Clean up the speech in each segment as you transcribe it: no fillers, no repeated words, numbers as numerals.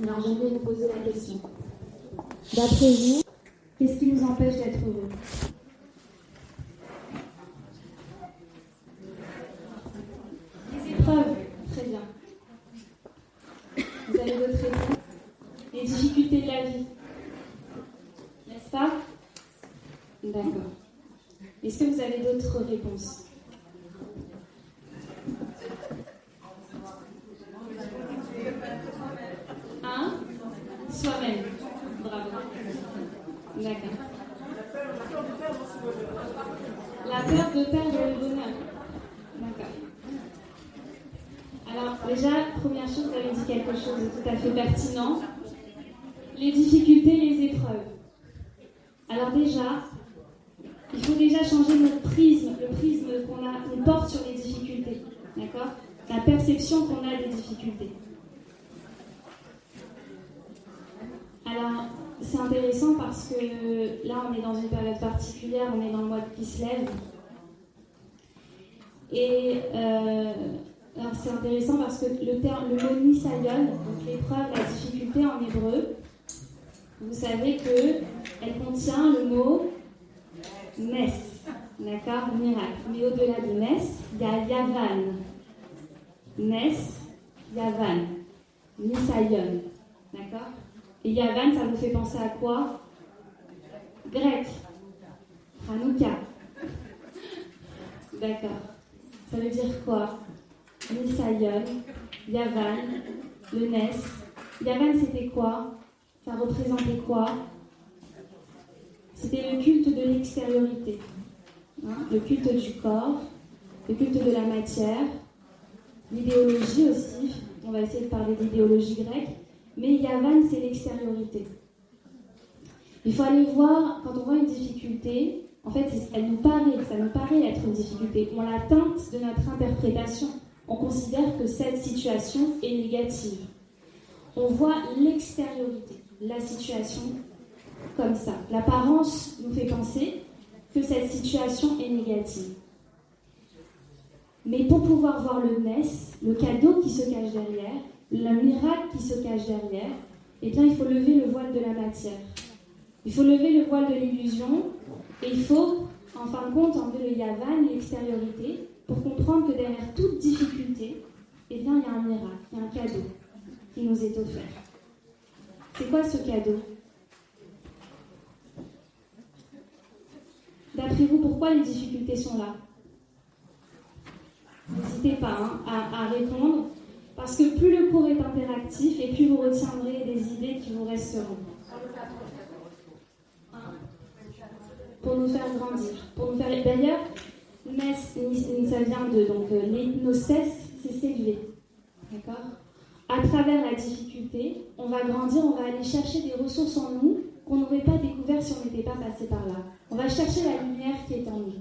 Alors j'aimerais vous poser la question. D'après vous, qu'est-ce qui nous empêche d'être heureux? Les épreuves, très bien. Vous avez d'autres réponses? Les difficultés de la vie, n'est-ce pas? D'accord. Est-ce que vous avez d'autres réponses? Hein? Soi-même. Bravo. D'accord. La peur de perdre le bonheur. D'accord. Alors, déjà, première chose, vous avez dit quelque chose de tout à fait pertinent. Les difficultés, les épreuves. Alors déjà, il faut déjà changer notre prisme, le prisme qu'on porte sur les difficultés. D'accord? La perception qu'on a des difficultés. Alors, c'est intéressant parce que là, on est dans une période particulière, on est dans le mois de Kislev. Et alors, c'est intéressant parce que le mot nisayon, donc l'épreuve, la difficulté en hébreu, vous savez qu'elle contient le mot nes, d'accord, miracle. Mais au-delà de nes, il y a yavan. Nes, yavan, nisayon, d'accord. Et yavan, ça vous fait penser à quoi? Grec, Hanouka. D'accord. Ça veut dire quoi? Nisayon, yavan, le nes. Yavan, c'était quoi? Ça représentait quoi? C'était le culte de l'extériorité, le culte du corps, le culte de la matière, l'idéologie aussi. On va essayer de parler d'idéologie grecque, mais Yavan, c'est l'extériorité. Il faut aller voir, quand on voit une difficulté, en fait, ça nous paraît être une difficulté. On la teinte de notre interprétation. On considère que cette situation est négative. On voit l'extériorité, la situation comme ça. L'apparence nous fait penser que cette situation est négative. Mais pour pouvoir voir le nes, le cadeau qui se cache derrière, le miracle qui se cache derrière, eh bien, il faut lever le voile de la matière. Il faut lever le voile de l'illusion et il faut, en fin de compte, enlever le yavan, l'extériorité, pour comprendre que derrière toute difficulté, eh bien, il y a un miracle, il y a un cadeau qui nous est offert. C'est quoi ce cadeau? D'après vous, pourquoi les difficultés sont là? N'hésitez pas à répondre, parce que plus le cours est interactif et plus vous retiendrez des idées qui vous resteront. Pour nous faire grandir. D'ailleurs, ça vient de l'hypnocèse, c'est s'élever. D'accord? À travers la difficulté, on va grandir, on va aller chercher des ressources en nous qu'on n'aurait pas découvertes si on n'était pas passé par là. On va chercher la lumière qui est en nous.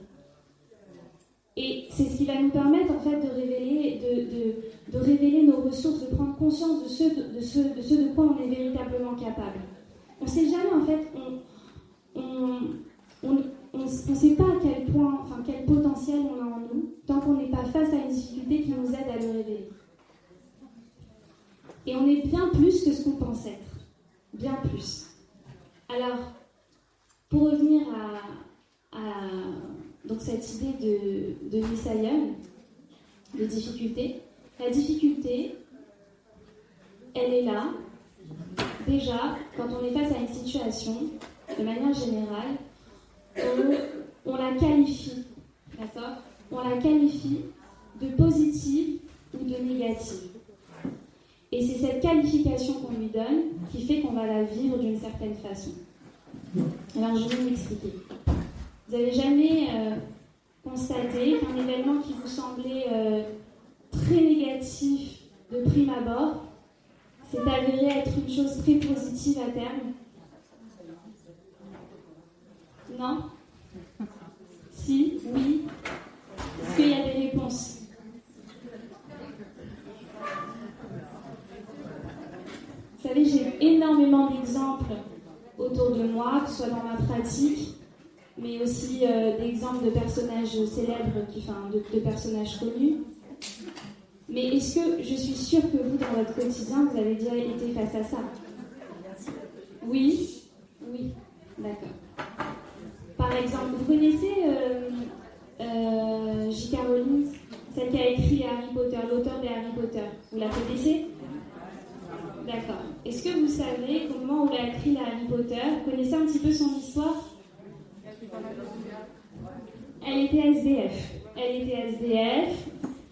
Et c'est ce qui va nous permettre en fait de révéler nos ressources, de prendre conscience de ce de quoi on est véritablement capable. On ne sait jamais en fait, on ne sait pas à quel point, enfin quel potentiel on a en nous, tant qu'on n'est pas face à une difficulté qui nous aide à le révéler. Et on est bien plus que ce qu'on pense être. Bien plus. Alors, pour revenir à donc cette idée de Nisayon, de difficulté, la difficulté, elle est là, déjà, quand on est face à une situation, de manière générale, on la qualifie, d'accord? On la qualifie de positive ou de négative. Et c'est cette qualification qu'on lui donne qui fait qu'on va la vivre d'une certaine façon. Alors, je vais m'expliquer. Vous n'avez jamais constaté qu'un événement qui vous semblait très négatif de prime abord s'est avéré être une chose très positive à terme? Non? Si? Oui? Est-ce qu'il y a des réponses? Vous savez, j'ai énormément d'exemples autour de moi, que ce soit dans ma pratique, mais aussi d'exemples de personnages célèbres, de personnages connus. Mais est-ce que je suis sûre que vous, dans votre quotidien, vous avez déjà été face à ça? Oui? Oui, d'accord. Par exemple, vous connaissez J.K. Rowling, celle qui a écrit Harry Potter, l'auteur de Harry Potter. Vous la connaissez? D'accord. Est-ce que vous savez qu'au moment où elle a écrit Harry Potter, vous connaissez un petit peu son histoire? Elle était SDF. Elle était SDF.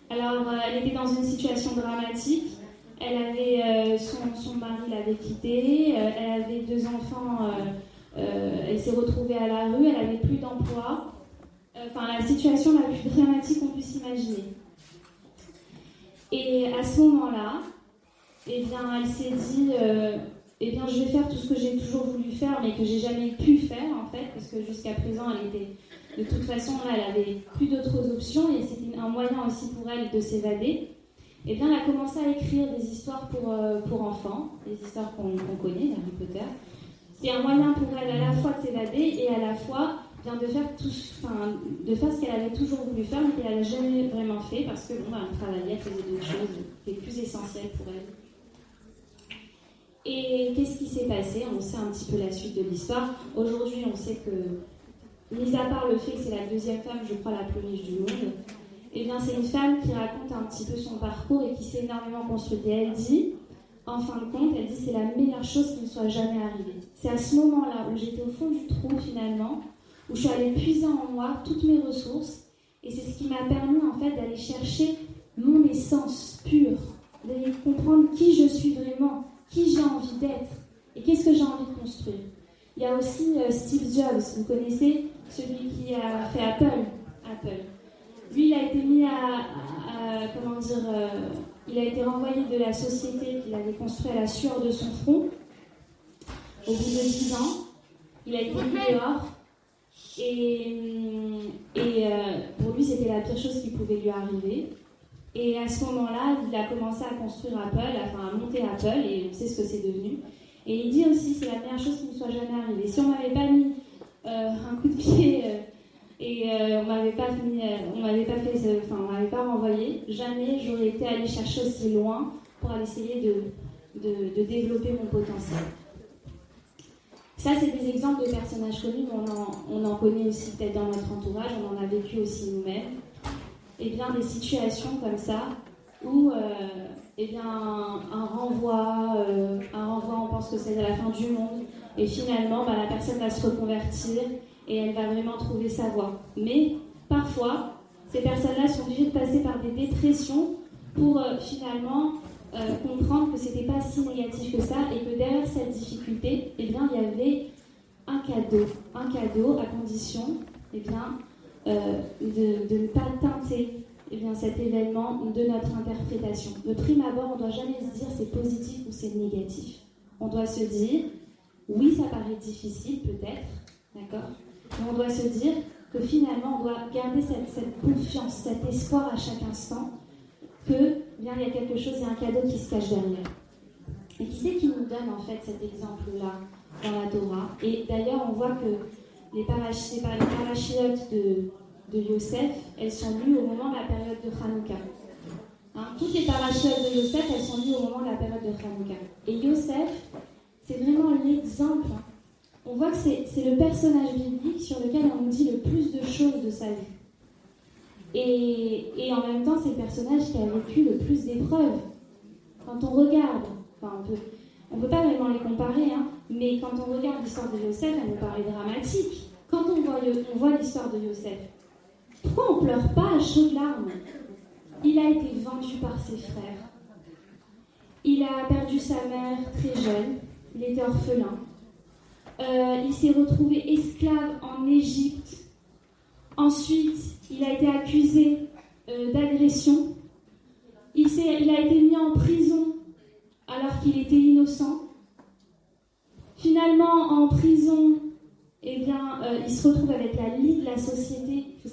Alors, elle était dans une situation dramatique. Elle avait son mari l'avait quittée. Elle avait 2 enfants. Elle s'est retrouvée à la rue. Elle n'avait plus d'emploi. Enfin, la situation la plus dramatique qu'on puisse imaginer. Et à ce moment-là, eh bien, elle s'est dit, eh bien, je vais faire tout ce que j'ai toujours voulu faire, mais que j'ai jamais pu faire, en fait, parce que jusqu'à présent, elle était, de toute façon, là, elle avait plus d'autres options, et c'était un moyen aussi pour elle de s'évader. Eh bien, elle a commencé à écrire des histoires pour enfants, des histoires qu'on connaît, Harry Potter. C'est un moyen pour elle à la fois de s'évader et à la fois bien de faire ce qu'elle avait toujours voulu faire, mais qu'elle n'avait jamais vraiment fait, parce que bon, elle travaillait, elle faisait d'autres choses qui étaient plus essentielles pour elle. Et qu'est-ce qui s'est passé? On sait un petit peu la suite de l'histoire. Aujourd'hui, on sait que, mis à part le fait que c'est la 2e femme, je crois, la plus riche du monde, eh bien, c'est une femme qui raconte un petit peu son parcours et qui s'est énormément construite. Et elle dit, en fin de compte, elle dit c'est la meilleure chose qui ne soit jamais arrivée. C'est à ce moment-là où j'étais au fond du trou, finalement, où je suis allée puiser en moi toutes mes ressources. Et c'est ce qui m'a permis, en fait, d'aller chercher mon essence pure, d'aller comprendre qui je suis vraiment, qui j'ai envie d'être et qu'est-ce que j'ai envie de construire. Il y a aussi Steve Jobs, vous connaissez, celui qui a fait Apple. Lui, il a été mis il a été renvoyé de la société qu'il avait construite à la sueur de son front. Au bout de 10 ans, il a été mis dehors. Et pour lui, c'était la pire chose qui pouvait lui arriver. Et à ce moment-là, il a commencé à construire Apple, à monter Apple, et on sait ce que c'est devenu. Et il dit aussi, c'est la meilleure chose qui ne soit jamais arrivée. Si on m'avait pas mis un coup de pied on m'avait pas renvoyé, jamais j'aurais été allée chercher aussi loin pour aller essayer de développer mon potentiel. Ça, c'est des exemples de personnages connus, on en connaît aussi peut-être dans notre entourage, on en a vécu aussi nous-mêmes. Et bien des situations comme ça où un renvoi, on pense que c'est la fin du monde, et finalement la personne va se reconvertir et elle va vraiment trouver sa voie. Mais parfois, ces personnes-là sont obligées de passer par des dépressions pour finalement comprendre que c'était pas si négatif que ça et que derrière cette difficulté, il y avait un cadeau à condition de ne pas teinter cet événement de notre interprétation. De prime abord, on ne doit jamais se dire c'est positif ou c'est négatif. On doit se dire, oui, ça paraît difficile peut-être, d'accord, mais on doit se dire que finalement, on doit garder cette confiance, cet espoir à chaque instant que il y a quelque chose, il y a un cadeau qui se cache derrière. Et qui c'est qui nous donne en fait cet exemple-là dans la Torah? Et d'ailleurs, on voit que les parachiotes de Yosef, elles sont lues au moment de la période de Hanouka. Toutes les parachiotes de Yosef, elles sont lues au moment de la période de Hanouka. Et Yosef, c'est vraiment l'exemple. On voit que c'est le personnage biblique sur lequel on nous dit le plus de choses de sa vie. Et en même temps, c'est le personnage qui a vécu le plus d'épreuves. Quand on regarde, on peut pas vraiment les comparer, mais quand on regarde l'histoire de Yosef, elle nous paraît dramatique. Quand on voit l'histoire de Yosef, pourquoi on pleure pas à chaudes larmes? Il a été vendu par ses frères. Il a perdu sa mère très jeune. Il était orphelin. Il s'est retrouvé esclave en Égypte. Ensuite, il a été accusé d'agression. Il a été mis en prison alors qu'il était innocent. Finalement, en prison, il se retrouve avec la lie de la société. Il faut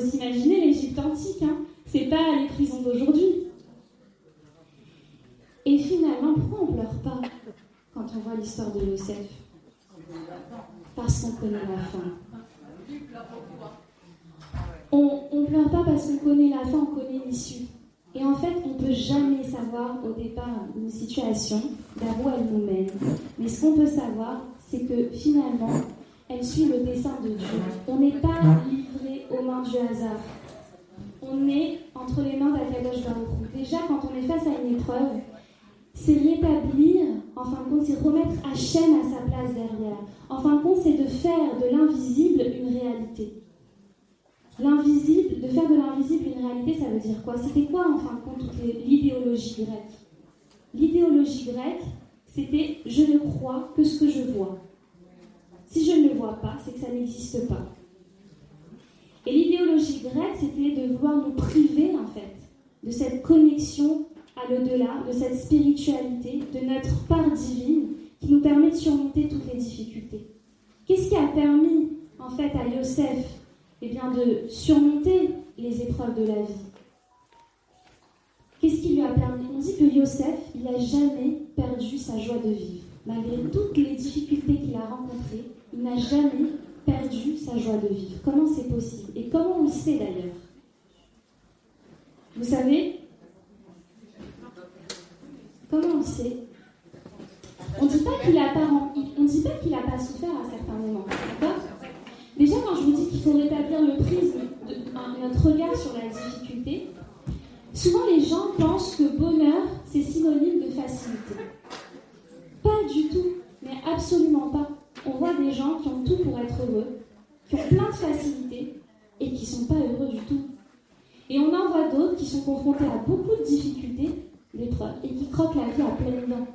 s'imaginer l'Égypte antique. C'est pas les prisons d'aujourd'hui. Et finalement, pourquoi on ne pleure pas quand on voit l'histoire de Yosef? Parce qu'on connaît la fin. On ne pleure pas parce qu'on connaît la fin, on connaît l'issue. Et en fait, on ne peut jamais savoir au départ une situation vers où elle nous mène. Mais ce qu'on peut savoir, c'est que finalement, elle suit le dessein de Dieu. On n'est pas livré aux mains du hasard. On est entre les mains d'Akadosh Baruch Hu. Déjà, quand on est face à une épreuve, c'est rétablir, en fin de compte, c'est remettre Hachem à sa place derrière. En fin de compte, c'est de faire de l'invisible une réalité. L'invisible, de faire de l'invisible une réalité, ça veut dire quoi? C'était quoi, en fin de compte, l'idéologie grecque? L'idéologie grecque, c'était « je ne crois que ce que je vois ». Si je ne le vois pas, c'est que ça n'existe pas. Et l'idéologie grecque, c'était de vouloir nous priver, en fait, de cette connexion à l'au-delà, de cette spiritualité, de notre part divine qui nous permet de surmonter toutes les difficultés. Qu'est-ce qui a permis, en fait, à Yosef de surmonter les épreuves de la vie? Qu'est-ce qui lui a permis? On dit que Yosef, il n'a jamais perdu sa joie de vivre. Malgré toutes les difficultés qu'il a rencontrées, il n'a jamais perdu sa joie de vivre. Comment c'est possible? Et comment on le sait d'ailleurs? Vous savez? Comment on le sait? On ne dit pas qu'il n'a pas souffert à certains moments, d'accord? Déjà, quand je vous dis qu'il faut rétablir le prisme de notre regard sur la difficulté, souvent les gens pensent que bonheur, c'est synonyme de facilité. Pas du tout, mais absolument pas. On voit des gens qui ont tout pour être heureux, qui ont plein de facilités et qui ne sont pas heureux du tout. Et on en voit d'autres qui sont confrontés à beaucoup de difficultés, d'épreuves, et qui croquent la vie à pleines dents.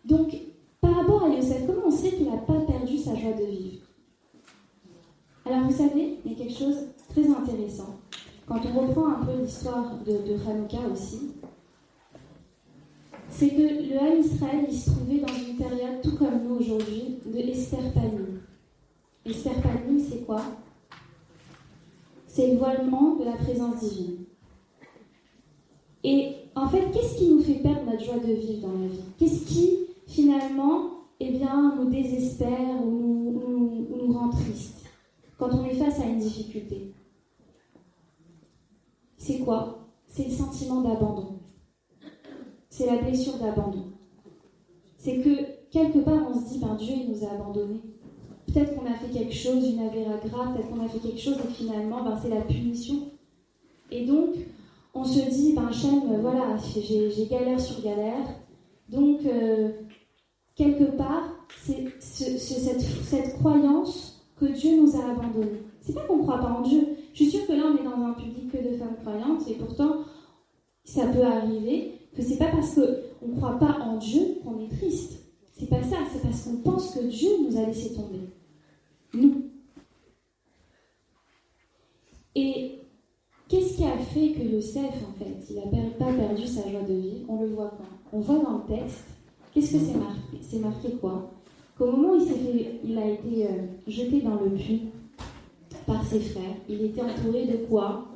Donc, par rapport à Yosef, comment on sait qu'il n'a pas perdu sa joie de vivre? Alors vous savez, il y a quelque chose de très intéressant. Quand on reprend un peu l'histoire de Hanouka aussi, c'est que le Ham Israël, il se trouvait dans une période, tout comme nous aujourd'hui, de Esther Panim. Esther Panim, c'est quoi? C'est le voilement de la présence divine. Et en fait, qu'est-ce qui nous fait perdre notre joie de vivre dans la vie? Qu'est-ce qui, finalement, nous désespère ou nous rend triste quand on est face à une difficulté? C'est quoi? C'est le sentiment d'abandon. C'est la blessure d'abandon. C'est que, quelque part, on se dit, Dieu, il nous a abandonnés. Peut-être qu'on a fait quelque chose, une avéra grave, peut-être qu'on a fait quelque chose et finalement, c'est la punition. Et donc, on se dit, Hachem, voilà, j'ai galère sur galère. Donc, quelque part, c'est cette croyance que Dieu nous a abandonnés. C'est pas qu'on ne croit pas en Dieu. Je suis sûre que là, on est dans un public que de femmes croyantes, et pourtant, ça peut arriver que c'est pas parce qu'on ne croit pas en Dieu qu'on est triste. C'est pas ça, c'est parce qu'on pense que Dieu nous a laissé tomber. Nous. Et qu'est-ce qui a fait que Yosef, en fait, il n'a pas perdu sa joie de vivre? On le voit quand? On voit dans le texte. Qu'est-ce que c'est marqué? C'est marqué quoi? Qu'au moment où il a été jeté dans le puits par ses frères, il était entouré de quoi?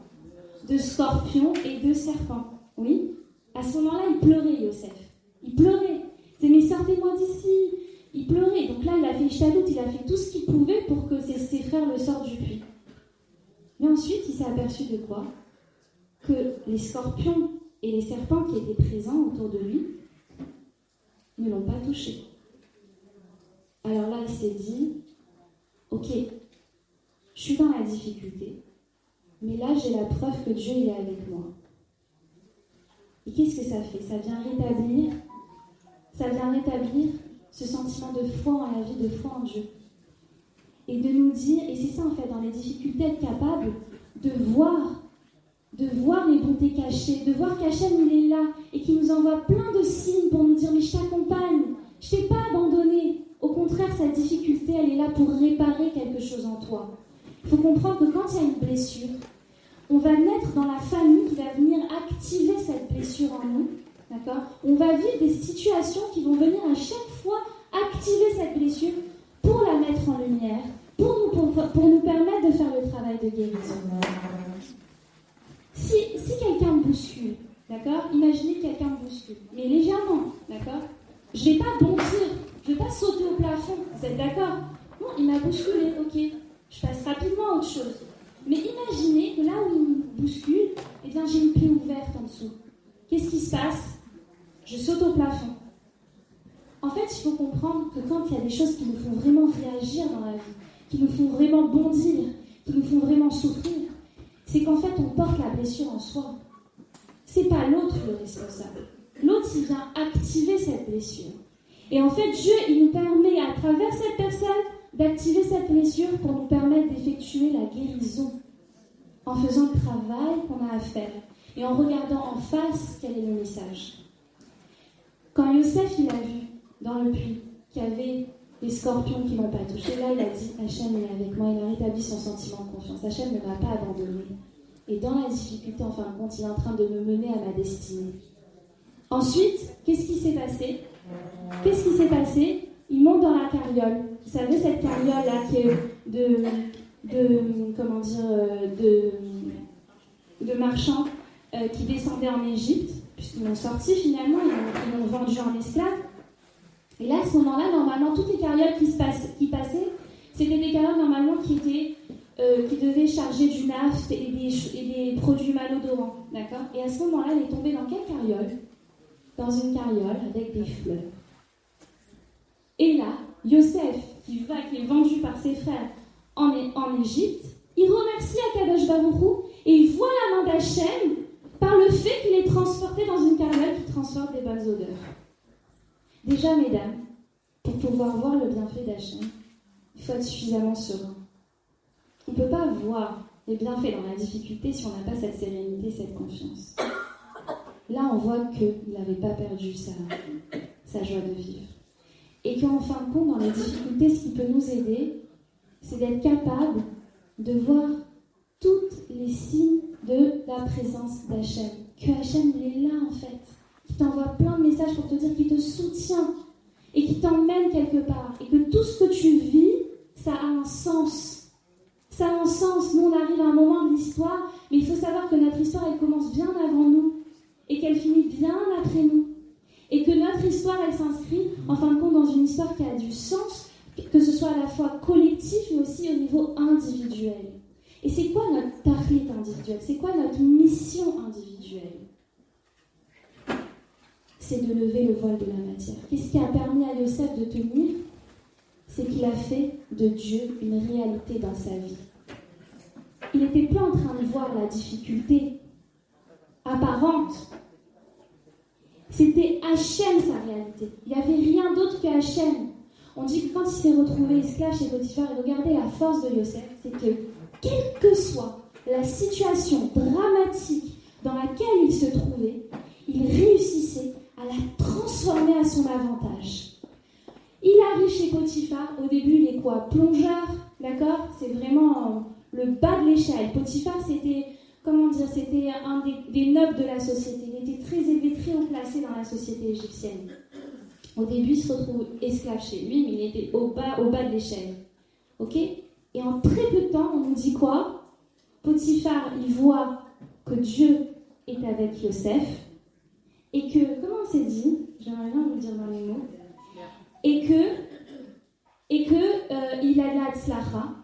De scorpions et de serpents. Oui? À ce moment-là, il pleurait, Yosef. Il pleurait. C'est mais sortez-moi d'ici. Il pleurait. Donc là, il a fait Ishtadlout, il a fait tout ce qu'il pouvait pour que ses frères le sortent du puits. Mais ensuite, il s'est aperçu de quoi? Que les scorpions et les serpents qui étaient présents autour de lui ne l'ont pas touché. Alors là, il s'est dit, ok, je suis dans la difficulté, mais là, j'ai la preuve que Dieu il est avec moi. Et qu'est-ce que ça fait? Ça vient rétablir ce sentiment de foi en la vie, de foi en Dieu. Et de nous dire, et c'est ça en fait, dans les difficultés, être capable de voir les bontés cachées, de voir qu'Hachem il est là et qu'il nous envoie plein de signes pour nous dire mais je t'accompagne, je t'ai pas abandonné. Au contraire, cette difficulté, elle est là pour réparer quelque chose en toi. Il faut comprendre que quand il y a une blessure, on va naître dans la famille qui va venir activer cette blessure en nous. D'accord? On va vivre des situations qui vont venir à chaque fois activer cette blessure pour la mettre en lumière, pour nous permettre de faire le travail de guérison. Si quelqu'un me bouscule, d'accord? Imaginez que quelqu'un me bouscule, mais légèrement, d'accord? Je ne vais pas bondir, je ne vais pas sauter au plafond, vous êtes d'accord? Bon, il m'a bousculé, ok, je passe rapidement à autre chose. Mais imaginez que là où il me bouscule, bien j'ai une plaie ouverte en dessous. Qu'est-ce qui se passe? Je saute au plafond. En fait, il faut comprendre que quand il y a des choses qui nous font vraiment réagir dans la vie, qui nous font vraiment bondir, qui nous font vraiment souffrir, c'est qu'en fait, on porte la blessure en soi. C'est pas l'autre le responsable. L'autre, il vient activer cette blessure. Et en fait, Dieu, il nous permet, à travers cette personne, d'activer cette blessure pour nous permettre d'effectuer la guérison, en faisant le travail qu'on a à faire et en regardant en face quel est le message. Quand Yosef, il a vu dans le puits qu'il y avait des scorpions qui ne l'ont pas touché, là, il a dit « Hachem est avec moi », il a rétabli son sentiment de confiance. Hachem ne m'a pas abandonné. Et dans la difficulté, en fin de compte, il est en train de me mener à ma destinée. Ensuite, qu'est-ce qui s'est passé? Il monte dans la carriole. Vous savez, cette carriole-là qui est de marchands qui descendaient en Égypte, puisqu'ils l'ont sorti finalement, ils l'ont vendu en esclave. Et là, à ce moment-là, normalement, toutes les carrioles qui passaient, c'était des carrioles normalement qui devaient charger du naphte et des produits malodorants, d'accord? Et à ce moment-là, elle est tombée dans quelle carriole? Dans une carriole avec des fleurs. Et là, Yosef, qui est vendu par ses frères en Égypte, il remercie Akadosh Baruch Hu et il voit la main d'Hachem par le fait qu'il est transporté dans une carriole qui transporte des bonnes odeurs. Déjà, mesdames, pour pouvoir voir le bienfait d'Hachem, il faut être suffisamment serein. On ne peut pas voir les bienfaits dans la difficulté si on n'a pas cette sérénité, cette confiance. Là, on voit qu'il n'avait pas perdu sa joie de vivre. Et qu'en fin de compte, dans les difficultés, ce qui peut nous aider, c'est d'être capable de voir tous les signes de la présence d'Hachem. Que Hachem, il est là, en fait. Qui t'envoie plein de messages pour te dire qu'il te soutient et qui t'emmène quelque part. Et que tout ce que tu vis, ça a un sens. Ça a un sens. Nous, on arrive à un moment de l'histoire, mais il faut savoir que notre histoire, elle commence bien avant nous et qu'elle finit bien après nous. Et que notre histoire, elle s'inscrit, en fin de compte, dans une histoire qui a du sens, que ce soit à la fois collectif, mais aussi au niveau individuel. Et c'est quoi notre tachlit individuel? C'est quoi notre mission individuelle? C'est de lever le voile de la matière. Qu'est-ce qui a permis à Yosef de tenir? C'est qu'il a fait de Dieu une réalité dans sa vie. Il n'était plus en train de voir la difficulté apparente. C'était Hachem sa réalité. Il n'y avait rien d'autre que Hachem. On dit que quand il s'est retrouvé esclave chez Potiphar, et regardez la force de Yosef, c'est que quelle que soit la situation dramatique dans laquelle il se trouvait, il réussissait à la transformer à son avantage. Il arrive chez Potiphar, au début il est quoi? Plongeur, d'accord? C'est vraiment le bas de l'échelle. Potiphar, c'était un des nobles de la société. Il était très élevé, très haut placé dans la société égyptienne. Au début, il se retrouve esclave chez lui, mais il était au bas de l'échelle. Ok? Et en très peu de temps, on nous dit quoi? Potiphar, il voit que Dieu est avec Yosef, et que, comment c'est dit? J'aimerais bien vous le dire dans les mots. Et que il a de la tzlacha,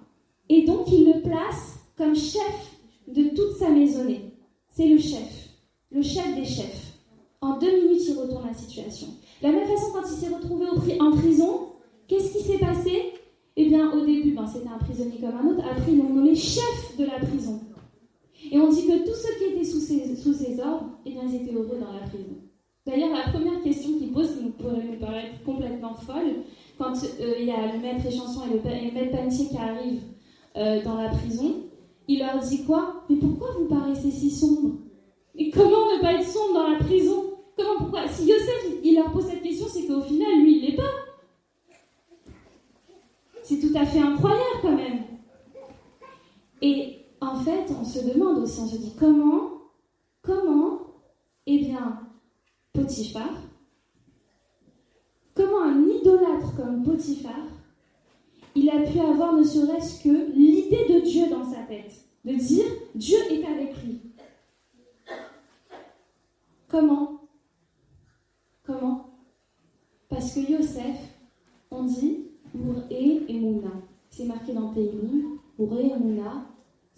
et donc il le place comme chef de toute sa maisonnée. C'est le chef des chefs. En 2 minutes, il retourne la situation. De la même façon, quand il s'est retrouvé en prison, qu'est-ce qui s'est passé? Eh bien, au début, c'était un prisonnier comme un autre. Après, ils l'ont nommé chef de la prison. Et on dit que tous ceux qui étaient sous ses ordres, eh bien, ils étaient heureux dans la prison. D'ailleurs, la première question qu'il pose, qui pourrait nous paraître complètement folle, quand il y a le maître Échanson et le maître Panetier qui arrivent dans la prison, il leur dit quoi? Mais pourquoi vous paraissez si sombre? Et comment ne pas être sombre dans la prison? Pourquoi? Si Yosef, il leur pose cette question, c'est qu'au final, lui, il l'est pas. C'est tout à fait incroyable quand même. Et en fait, on se demande aussi, on se dit comment, eh bien, Potiphar, comment un idolâtre comme Potiphar, il a pu avoir ne serait-ce que l'idée de Dieu dans sa tête, de dire Dieu est avec lui. Comment? Parce que Yosef, on dit Bouré et Mouna. C'est marqué dans Tehillim, Bouré et Mouna,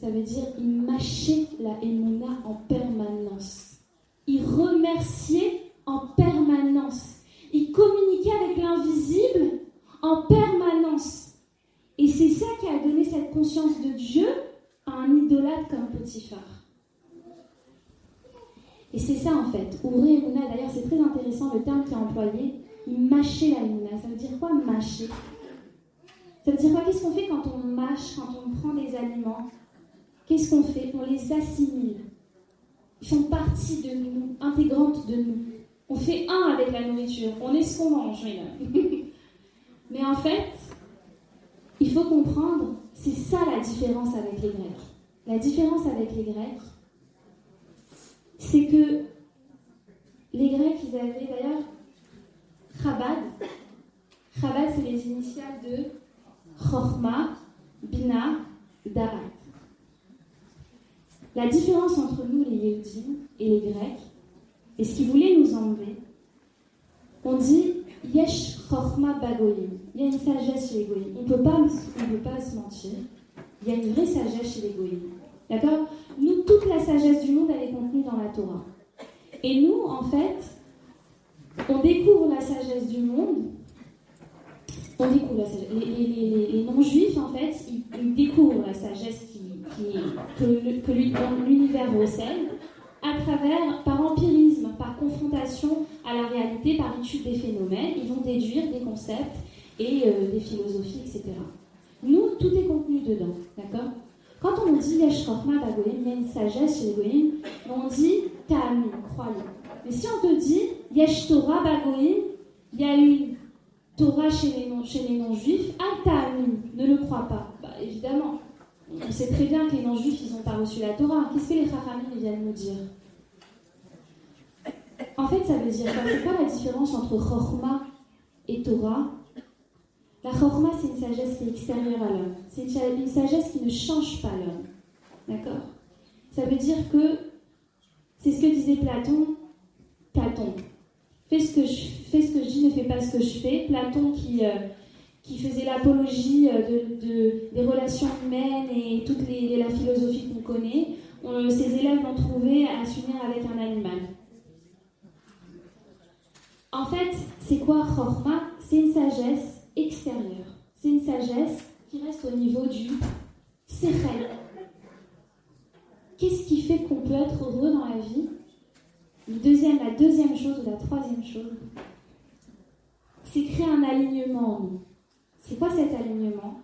ça veut dire il mâchait la émouna en permanence. Il remerciait en permanence. Il communiquait avec l'invisible en permanence. Et c'est ça qui a donné cette conscience de Dieu à un idolâtre comme Potiphar. Et c'est ça en fait. Ouvrir émouna, d'ailleurs c'est très intéressant le terme qui est employé. Il mâchait la émouna. Ça veut dire quoi mâcher? Ça veut dire quoi? Qu'est-ce qu'on fait quand on mâche, quand on prend des aliments? Qu'est-ce qu'on fait? On les assimile. Ils font partie de nous, intégrantes de nous. On fait un avec la nourriture. On est ce qu'on mange. Mais en fait, il faut comprendre, c'est ça la différence avec les Grecs. La différence avec les Grecs, c'est que les Grecs, ils avaient d'ailleurs Chabad. Chabad, c'est les initiales de Chochma, Bina, Darat. La différence entre nous, les Yéhoudim, et les Grecs, et ce qu'ils voulaient nous enlever, on dit Yesh Chochma Bagoyim. Il y a une sagesse chez les Goyim. On ne peut pas se mentir. Il y a une vraie sagesse chez les Goyim. D'accord? Nous, toute la sagesse du monde, elle est contenue dans la Torah. Et nous, en fait, on découvre la sagesse du monde. On découvre la sagesse. Les non-juifs, en fait, ils découvrent la sagesse que l'univers recèle par empirisme, par confrontation à la réalité, par étude des phénomènes. Ils vont déduire des concepts et des philosophies, etc. Nous, tout est contenu dedans, d'accord? Quand on dit Yesh Chochma Bagoyim, il y a une sagesse chez les Goyim, on dit Ta'amin, croyez. Mais si on te dit Yesh Torah Bagoyim, il y a une Torah chez les non-juifs, Al Ta'amin, ne le crois pas. Bah, évidemment, on sait très bien que les non-juifs, ils n'ont pas reçu la Torah. Qu'est-ce que les Chachamim viennent nous dire? En fait, ça veut dire quoi? C'est quoi la différence entre Chochma et Torah? La Chochma, c'est une sagesse qui est extérieure à l'homme. C'est une sagesse qui ne change pas l'homme. D'accord? Ça veut dire que, c'est ce que disait Platon, fais ce que je dis, ne fais pas ce que je fais. Platon qui faisait l'apologie des relations humaines et toute la philosophie qu'on connaît, ses élèves l'ont trouvé à s'unir avec un animal. En fait, c'est quoi Chochma? C'est une sagesse extérieure. C'est une sagesse qui reste au niveau du Sechel. Qu'est-ce qui fait qu'on peut être heureux dans la vie? La deuxième chose ou la troisième chose, c'est créer un alignement en nous. C'est quoi cet alignement?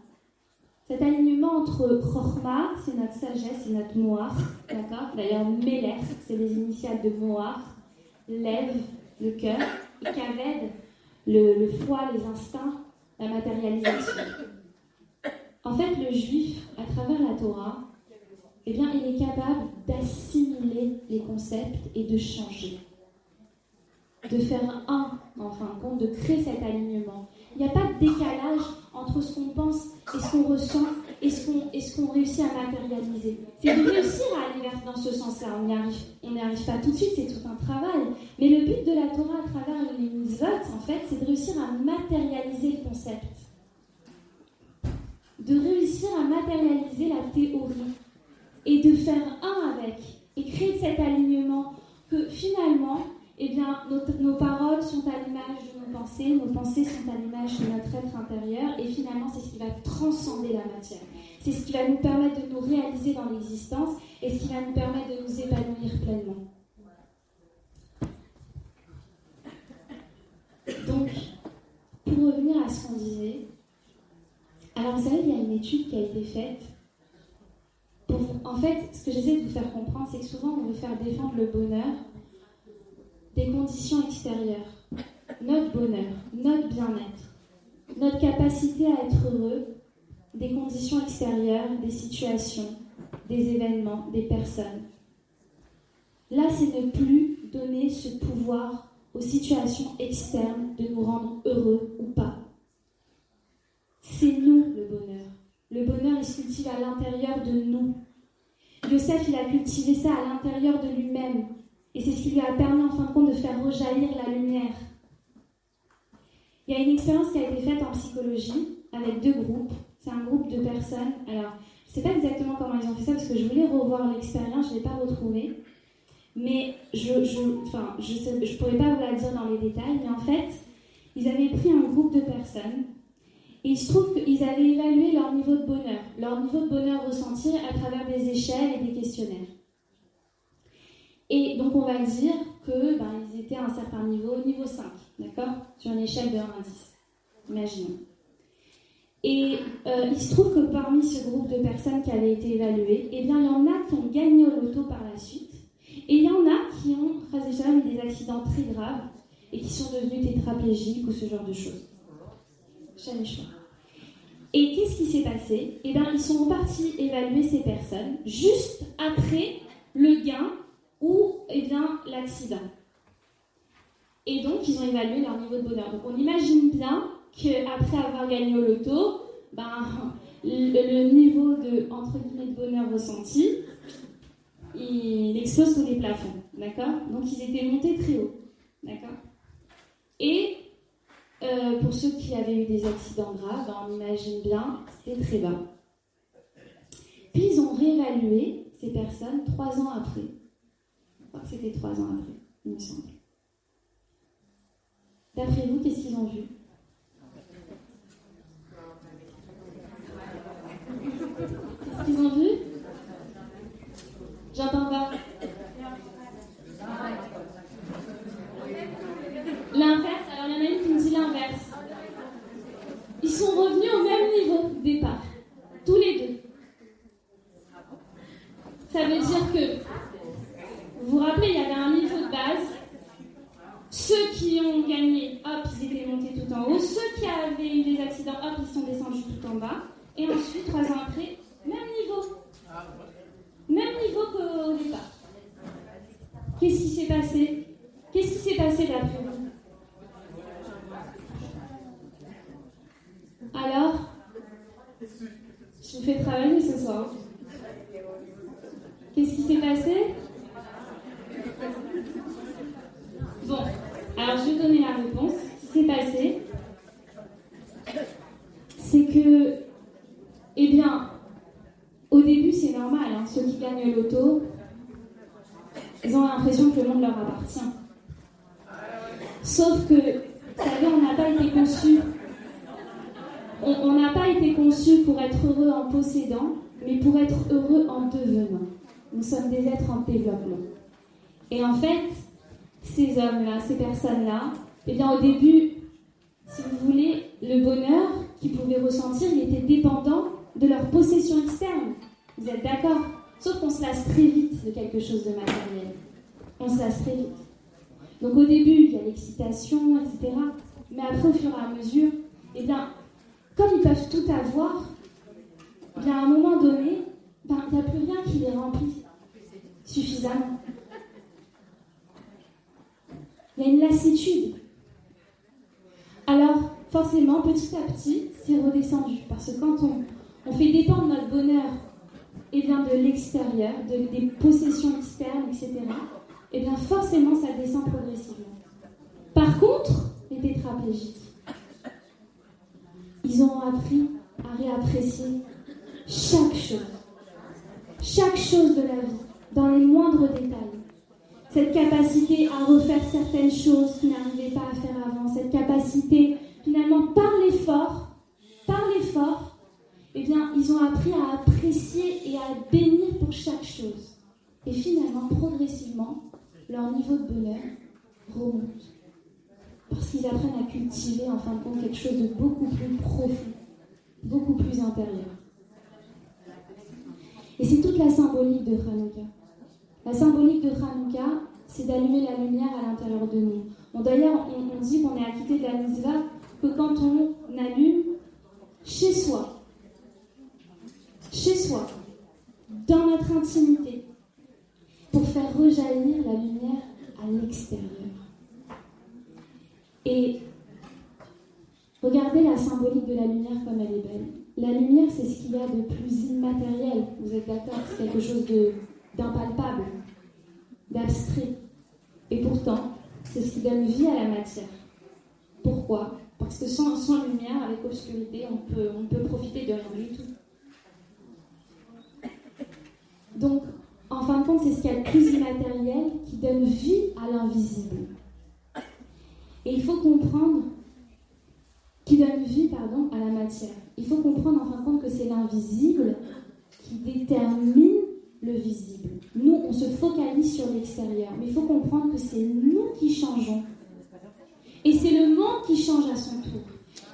Cet alignement entre Chochma, c'est notre sagesse, c'est notre Moar, d'accord? D'ailleurs, Melech, c'est les initiales de Moar, Lev, le cœur, et Kaved, le foie, les instincts, la matérialisation. En fait, le juif, à travers la Torah, eh bien, il est capable d'assimiler les concepts et de changer. De faire un, en fin de compte, de créer cet alignement. Il n'y a pas de décalage entre ce qu'on pense et ce qu'on ressent et ce qu'on réussit à matérialiser. C'est de réussir à aller dans ce sens-là. On n'y arrive pas tout de suite, c'est tout un travail. Mais le but de la Torah à travers les mitzvot, en fait, c'est de réussir à matérialiser le concept. De réussir à matérialiser la théorie. Et de faire un avec. Et créer cet alignement que finalement, eh bien, nos paroles sont à l'image de nos pensées sont à l'image de notre être intérieur, et finalement, c'est ce qui va transcender la matière. C'est ce qui va nous permettre de nous réaliser dans l'existence, et ce qui va nous permettre de nous épanouir pleinement. Donc, pour revenir à ce qu'on disait, alors vous savez, il y a une étude qui a été faite. En fait, ce que j'essaie de vous faire comprendre, c'est que souvent, on veut faire défendre le bonheur des conditions extérieures, notre bonheur, notre bien-être, notre capacité à être heureux, des conditions extérieures, des situations, des événements, des personnes. Là, c'est ne plus donner ce pouvoir aux situations externes de nous rendre heureux ou pas. C'est nous le bonheur. Le bonheur, il se cultive à l'intérieur de nous. Yosef, il a cultivé ça à l'intérieur de lui-même. Et c'est ce qui lui a permis, en fin de compte, de faire rejaillir la lumière. Il y a une expérience qui a été faite en psychologie avec 2 groupes. C'est un groupe de personnes. Alors, Je ne sais pas exactement comment ils ont fait ça parce que je voulais revoir l'expérience, je ne l'ai pas retrouvée. Mais je ne pourrais pas vous la dire dans les détails, mais en fait, ils avaient pris un groupe de personnes et il se trouve qu'ils avaient évalué leur niveau de bonheur ressenti à travers des échelles et des questionnaires. Et donc on va dire qu'ils étaient à un certain niveau 5, d'accord, sur une échelle de 1 à 10, imaginons. Et il se trouve que parmi ce groupe de personnes qui avaient été évaluées, eh bien il y en a qui ont gagné au loto par la suite, et il y en a qui ont eu des accidents très graves et qui sont devenus tétraplégiques ou ce genre de choses. Jamais choix. Et qu'est-ce qui s'est passé? Eh bien, ils sont repartis évaluer ces personnes juste après le gain ou l'accident. Et donc, ils ont évalué leur niveau de bonheur. Donc, on imagine bien qu'après avoir gagné au loto, le niveau de, entre guillemets, de bonheur ressenti, il explose tous les plafonds, d'accord? Donc, ils étaient montés très haut, d'accord? Et pour ceux qui avaient eu des accidents graves, on imagine bien, c'était très bas. Puis, ils ont réévalué ces personnes 3 ans après. Je crois que c'était 3 ans après, il me semble. D'après vous, qu'est-ce qu'ils ont vu? Qu'est-ce qu'ils ont vu? J'entends pas. L'inverse, alors il y en a une qui me dit l'inverse. Ils sont revenus au même niveau de départ, tous les deux. Ça veut dire que, vous vous rappelez, il y avait un niveau de base. Ceux qui ont gagné, hop, ils étaient montés tout en haut. Ceux qui avaient eu des accidents, hop, ils sont descendus tout en bas. Et ensuite, 3 ans après, même niveau. Même niveau qu'au départ. Qu'est-ce qui s'est passé? Qu'est-ce qui s'est passé d'après vous? Alors, je vous fais travailler ce soir. Qu'est-ce qui s'est passé? Bon, alors je vais donner la réponse. Ce qui s'est passé, c'est que, eh bien, au début c'est normal, hein, ceux qui gagnent le loto, ils ont l'impression que le monde leur appartient. Sauf que, vous savez, on n'a pas été conçus. On n'a pas été conçus pour être heureux en possédant, mais pour être heureux en devenant. Nous sommes des êtres en développement. Et en fait, ces hommes-là, ces personnes-là, eh bien au début, si vous voulez, le bonheur qu'ils pouvaient ressentir, il était dépendant de leur possession externe. Vous êtes d'accord? Sauf qu'on se lasse très vite de quelque chose de matériel. On se lasse très vite. Donc au début, il y a l'excitation, etc. Mais après, au fur et à mesure, eh bien, comme ils peuvent tout avoir, eh bien, à un moment donné, il n'y a plus rien qui les remplit suffisamment. Il y a une lassitude. Alors, forcément, petit à petit, c'est redescendu. Parce que quand on fait dépendre notre bonheur de l'extérieur, des possessions externes, etc., et bien forcément, ça descend progressivement. Par contre, les tétraplégiques, ils ont appris à réapprécier chaque chose de la vie, dans les moindres détails. Cette capacité à refaire certaines choses qu'ils n'arrivaient pas à faire avant, cette capacité, finalement, par l'effort, eh bien, ils ont appris à apprécier et à bénir pour chaque chose. Et finalement, progressivement, leur niveau de bonheur remonte. Parce qu'ils apprennent à cultiver, en fin de compte, quelque chose de beaucoup plus profond, beaucoup plus intérieur. Et c'est toute la symbolique de Hanouka. La symbolique de Hanouka, c'est d'allumer la lumière à l'intérieur de nous. D'ailleurs, on dit qu'on est acquitté de la mitzvah que quand on allume chez soi, dans notre intimité, pour faire rejaillir la lumière à l'extérieur. Et regardez la symbolique de la lumière comme elle est belle. La lumière, c'est ce qu'il y a de plus immatériel. Vous êtes d'accord? C'est quelque chose d'impalpable, d'abstrait. Et pourtant, c'est ce qui donne vie à la matière. Pourquoi? Parce que sans lumière, avec obscurité, on peut profiter de rien du tout. Donc, en fin de compte, c'est ce qu'il y a de plus immatériel qui donne vie à l'invisible. Et il faut comprendre, qui donne vie, à la matière. Il faut comprendre, en fin de compte, que c'est l'invisible qui détermine le visible. Nous, on se focalise sur l'extérieur, mais il faut comprendre que c'est nous qui changeons. Et c'est le monde qui change à son tour.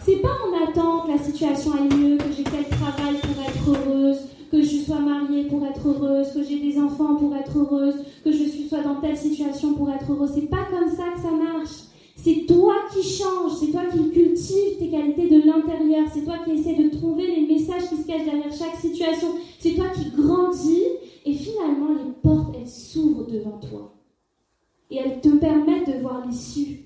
C'est pas on attend que la situation aille mieux, que j'ai tel travail pour être heureuse, que je sois mariée pour être heureuse, que j'ai des enfants pour être heureuse, que je sois dans telle situation pour être heureuse. C'est pas comme ça que ça marche. C'est toi qui changes, c'est toi qui cultives tes qualités de l'intérieur, c'est toi qui essaies de trouver les messages qui se cachent derrière chaque situation, c'est toi qui grandis et finalement les portes, elles s'ouvrent devant toi. Et elles te permettent de voir l'issue.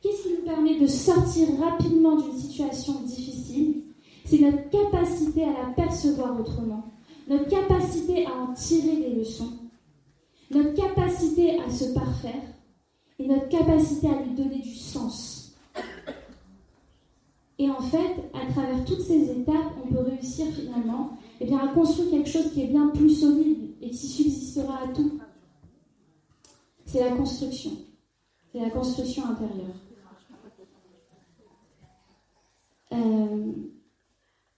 Qu'est-ce qui nous permet de sortir rapidement d'une situation difficile? C'est notre capacité à la percevoir autrement, notre capacité à en tirer des leçons, notre capacité à se parfaire et notre capacité à lui donner du sens. Et en fait, à travers toutes ces étapes, on peut réussir finalement à construire quelque chose qui est bien plus solide et qui subsistera à tout. C'est la construction. C'est la construction intérieure.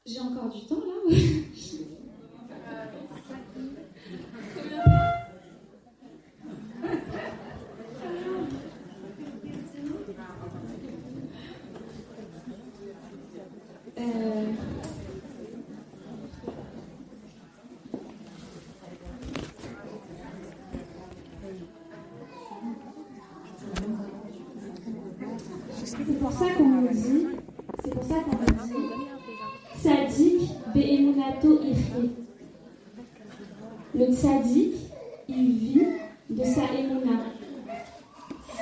J'ai encore du temps là? C'est pour ça qu'on me dit Tzadik be'emunato yihye. Le tzaddik, il vit de sa émouna.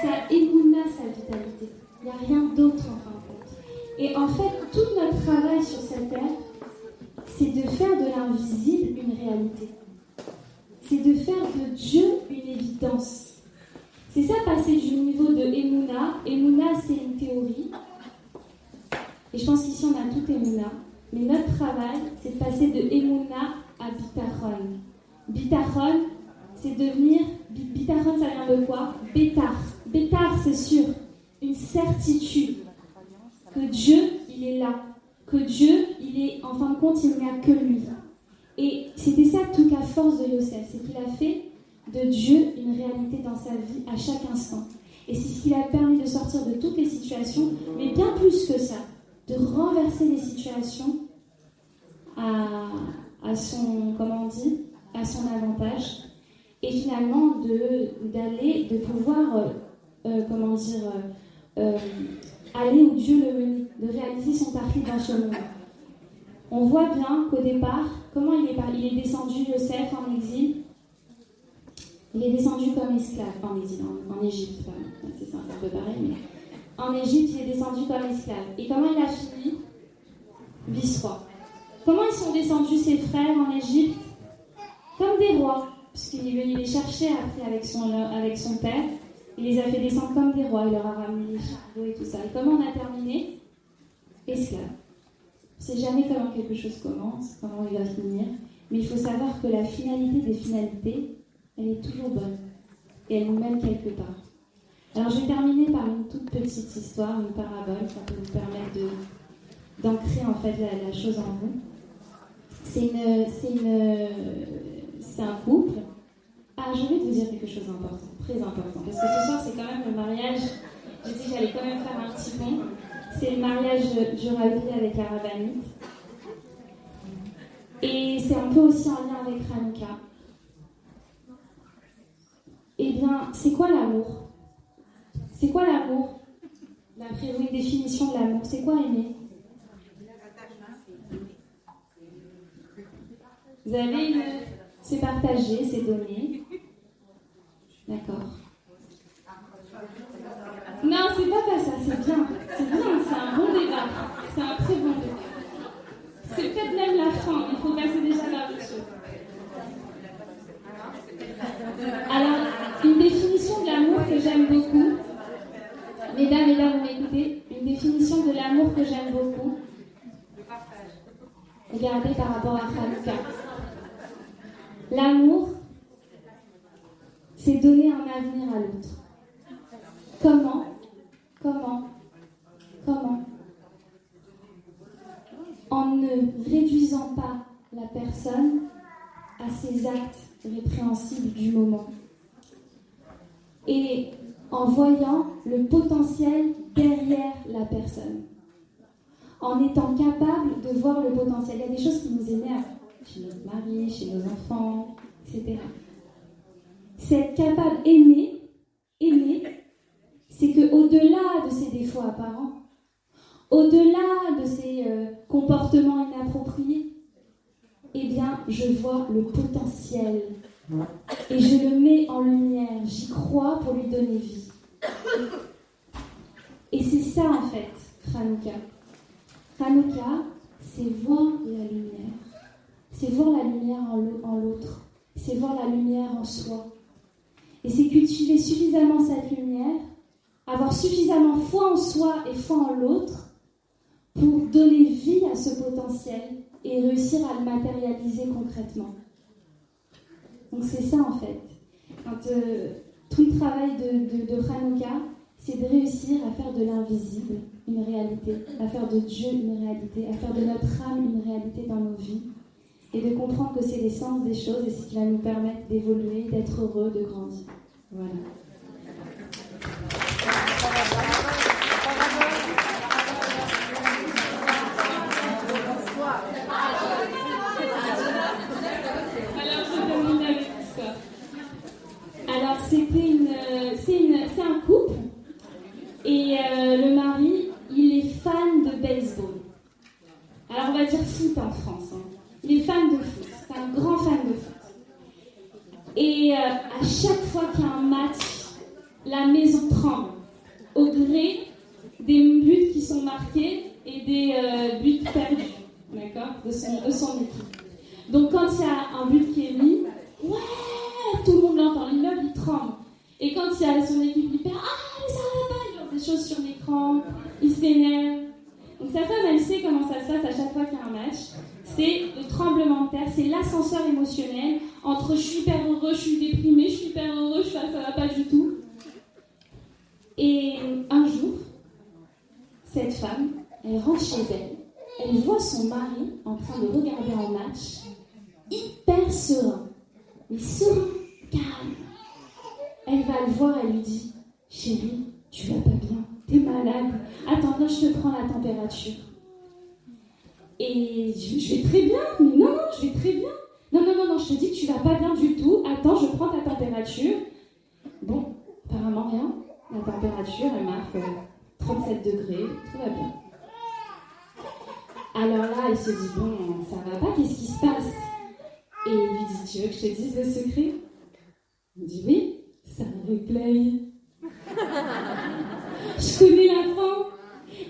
Sa émouna, sa vitalité. Il n'y a rien d'autre en fin de compte. Et en fait, tout notre travail sur cette terre, c'est de faire de l'invisible une réalité. C'est de faire de Dieu une évidence. C'est ça, passer du niveau de émouna. Émouna, c'est une théorie. Et je pense qu'ici, on a tout émouna. Mais notre travail, c'est de passer de émouna à bitachon. Bitachon, c'est devenir... Bitachon, ça vient de quoi? Bétar. Bétar, c'est sûr. Une certitude. Que Dieu, il est là. Que Dieu, il est... En fin de compte, il n'y a que lui. Et c'était ça toute la force de Yosef. C'est qu'il a fait de Dieu une réalité dans sa vie à chaque instant. Et c'est ce qui l'a permis de sortir de toutes les situations, mais bien plus que ça, de renverser les situations à son, à son avantage, et finalement de pouvoir, aller où Dieu le menait, de réaliser son parti dans ce monde. On voit bien qu'au départ, comment il est descendu, Yosef, en exil. Il est descendu comme esclave, en exil, en Égypte, c'est ça, c'est un peu pareil, mais en Égypte, il est descendu comme esclave. Et comment il a fini? Vice-roi. Comment ils sont descendus, ses frères, en Égypte? Comme des rois, puisqu'il est venu les chercher après avec son père. Il les a fait descendre comme des rois, il leur a ramené les charbons et tout ça. Et comment on a terminé? Esclave. On ne sait jamais comment quelque chose commence, comment il va finir, mais il faut savoir que la finalité des finalités, elle est toujours bonne, et elle nous mène quelque part. Alors je vais terminer par une toute petite histoire, une parabole, ça peut vous permettre d'ancrer en fait la chose en vous. C'est un couple. Ah, je vais vous dire quelque chose d'important, très important, parce que ce soir c'est quand même le mariage, j'ai dit que j'allais quand même faire un petit pont. C'est le mariage du Rabbi avec la rabbinite. Et c'est un peu aussi en lien avec Hanouka. Eh bien, c'est quoi l'amour? C'est quoi l'amour? D'après vous, une définition de l'amour, c'est quoi aimer? Vous avez une... C'est partager, c'est donner. D'accord. Non, c'est pas ça, c'est bien. C'est bien, c'est un bon débat. C'est un très bon débat. C'est peut-être même la fin, il faut passer déjà vers autre chose. Alors, une définition de l'amour que j'aime beaucoup. Mesdames, vous m'écoutez? Une définition de l'amour que j'aime beaucoup. Regardez par rapport à Hanouka. L'amour, c'est donner un avenir à l'autre. Comment? En ne réduisant pas la personne à ses actes répréhensibles du moment. Et en voyant le potentiel derrière la personne. En étant capable de voir le potentiel. Il y a des choses qui nous énervent, chez notre mari, chez nos enfants, etc. C'est être capable d'aimer, c'est qu'au-delà de ces défauts apparents, au-delà de ces comportements inappropriés, eh bien, je vois le potentiel et je le mets en lumière, j'y crois pour lui donner vie. Et c'est ça, en fait, Hanouka. Hanouka, c'est voir la lumière. C'est voir la lumière en l'autre. C'est voir la lumière en soi. Et c'est cultiver suffisamment cette lumière, avoir suffisamment foi en soi et foi en l'autre pour donner vie à ce potentiel et réussir à le matérialiser concrètement. Donc c'est ça en fait. Tout le travail de Hanouka, c'est de réussir à faire de l'invisible une réalité, à faire de Dieu une réalité, à faire de notre âme une réalité dans nos vies, et de comprendre que c'est l'essence des choses et ce qui va nous permettre d'évoluer, d'être heureux, de grandir. Voilà. Alors, c'est un couple et le mari, il est fan de baseball. Alors, on va dire foot en France. Il est fan de foot, c'est un grand fan de foot. Et à chaque fois qu'il y a un match, la maison tremble au gré des buts qui sont marqués et des buts perdus, d'accord, de son équipe. Donc, quand il y a un but qui est mis, ouais, tout le monde l'entend, l'immeuble il tremble. Et quand il y a son équipe qui perd, ah mais ça va pas, il lance des choses sur l'écran, il s'énerve. Donc sa femme elle sait comment ça se passe à chaque fois qu'il y a un match. C'est le tremblement de terre, c'est l'ascenseur émotionnel entre je suis hyper heureux, je suis déprimé, je suis hyper heureux, ça va pas du tout. Et un jour, cette femme, elle rentre chez elle, elle voit son mari en train de regarder un match, hyper serein, mais serein, calme. Elle va le voir, elle lui dit, chérie, tu vas pas bien, t'es malade, attends, viens, je te prends la température. Et je vais très bien, mais non, je vais très bien. Non, je te dis que tu vas pas bien du tout, attends, je prends ta température. Bon, apparemment rien, la température, elle marque 37 degrés, tout va bien. Alors là, elle se dit, bon, ça va pas, qu'est-ce qui se passe? Et il lui dit, tu veux que je te dise le secret? Il me dit, oui, c'est un replay. Je connais la fin,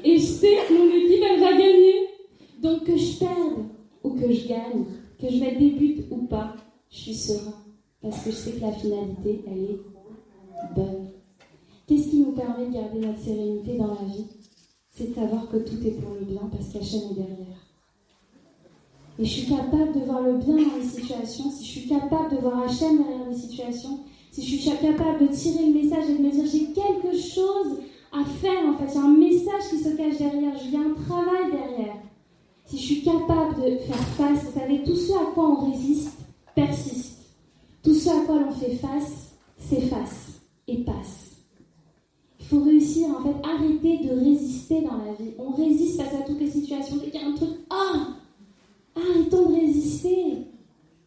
et je sais que mon équipe, elle va gagner. Donc que je perde ou que je gagne, que je mette des buts ou pas, je suis serein. Parce que je sais que la finalité, elle est bonne. Qu'est-ce qui nous permet de garder notre sérénité dans la vie? C'est de savoir que tout est pour le bien parce qu'Hachem est derrière. Et je suis capable de voir le bien dans les situations, si je suis capable de voir Hachem derrière les situations, si je suis capable de tirer le message et de me dire j'ai quelque chose à faire, en fait, il y a un message qui se cache derrière, il y a un travail derrière. Si je suis capable de faire face, vous savez, tout ce à quoi on résiste persiste. Tout ce à quoi l'on fait face s'efface et passe. Il faut réussir, en fait, arrêter de résister dans la vie. On résiste face à toutes les situations. Dès qu'il y a un truc, arrêtons de résister.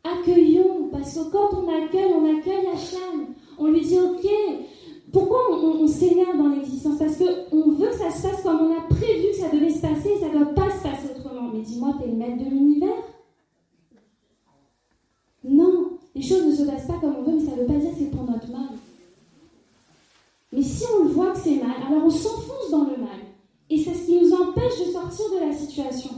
Accueillons, parce que quand on accueille Hachem. On lui dit, ok, pourquoi on s'énerve dans l'existence? Parce qu'on veut que ça se passe comme on a prévu que ça devait se passer et ça ne doit pas se passer autrement. Mais dis-moi, t'es le maître de l'univers? Non, les choses ne se passent pas comme on veut, mais ça ne veut pas dire que c'est pour notre mal. Mais si on le voit que c'est mal, alors on s'enfonce dans le mal. Et c'est ce qui nous empêche de sortir de la situation.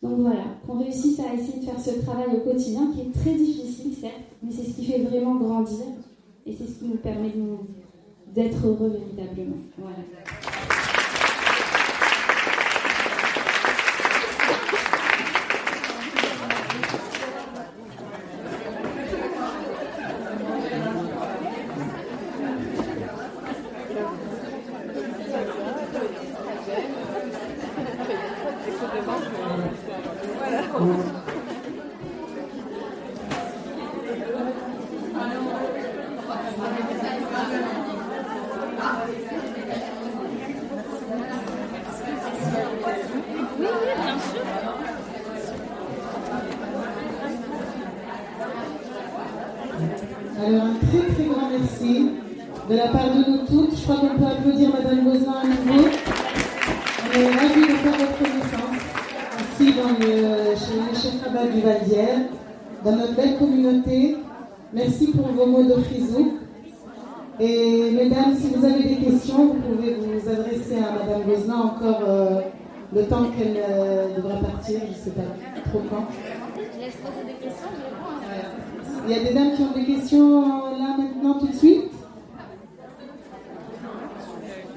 Donc voilà, qu'on réussisse à essayer de faire ce travail au quotidien, qui est très difficile, certes, mais c'est ce qui fait vraiment grandir. Et c'est ce qui nous permet d'être heureux véritablement. Voilà. Alors un très très grand merci de la part de nous toutes. Je crois qu'on peut applaudir Madame Gozlan à nouveau. On est ravis de faire votre connaissance ici chez les chefs Rabat du Val d'Hier, dans notre belle communauté. Merci pour vos mots de frisou. Et mesdames, si vous avez des questions, vous pouvez vous adresser à Madame Gozlan encore le temps qu'elle devra partir, je ne sais pas trop quand. Je laisse poser des questions, je réponds. Il y a des dames qui ont des questions là maintenant tout de suite.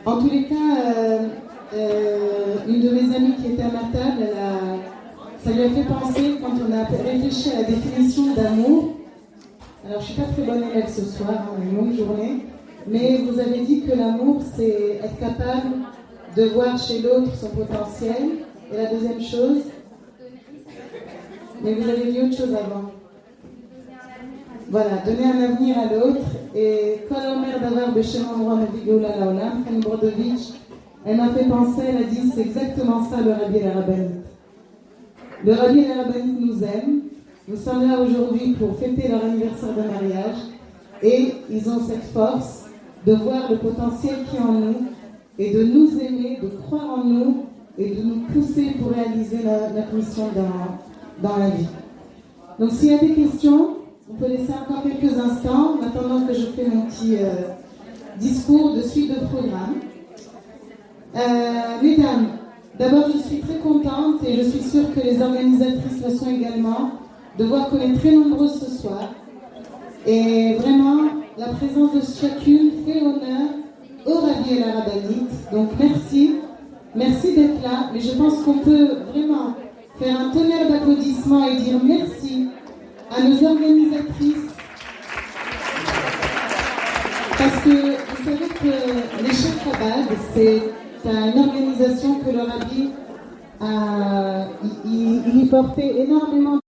En tous les cas, une de mes amies qui était à ma table, ça lui a fait penser quand on a réfléchi à la définition d'amour. Alors je ne suis pas très bonne élève ce soir, une longue journée, mais vous avez dit que l'amour c'est être capable de voir chez l'autre son potentiel. Et la deuxième chose, mais vous avez dit autre chose avant. Voilà, donner un avenir à l'autre. Et Kolomer Davar Beshem Amram Vigoula Laolam, Khan Brodovitch, elle m'a fait penser, elle a dit c'est exactement ça le Rabbi et la Rabbanite. Le Rabbi et la Rabbanite nous aiment. Nous sommes là aujourd'hui pour fêter leur anniversaire de mariage. Et ils ont cette force de voir le potentiel qui est en nous et de nous aimer, de croire en nous et de nous pousser pour réaliser notre mission dans la vie. Donc s'il y a des questions, on peut laisser encore quelques instants en attendant que je fais mon petit discours de suite de programme. Mesdames, d'abord je suis très contente et je suis sûre que les organisatrices le sont également de voir qu'on est très nombreuses ce soir. Et vraiment, la présence de chacune fait honneur au Rabbi et la Rabbanite. Donc merci d'être là. Mais je pense qu'on peut vraiment faire un tonnerre d'applaudissements et dire merci à nos organisatrices. Parce que vous savez que les chefs Chabad, c'est une organisation que le Rabbi il y portait énormément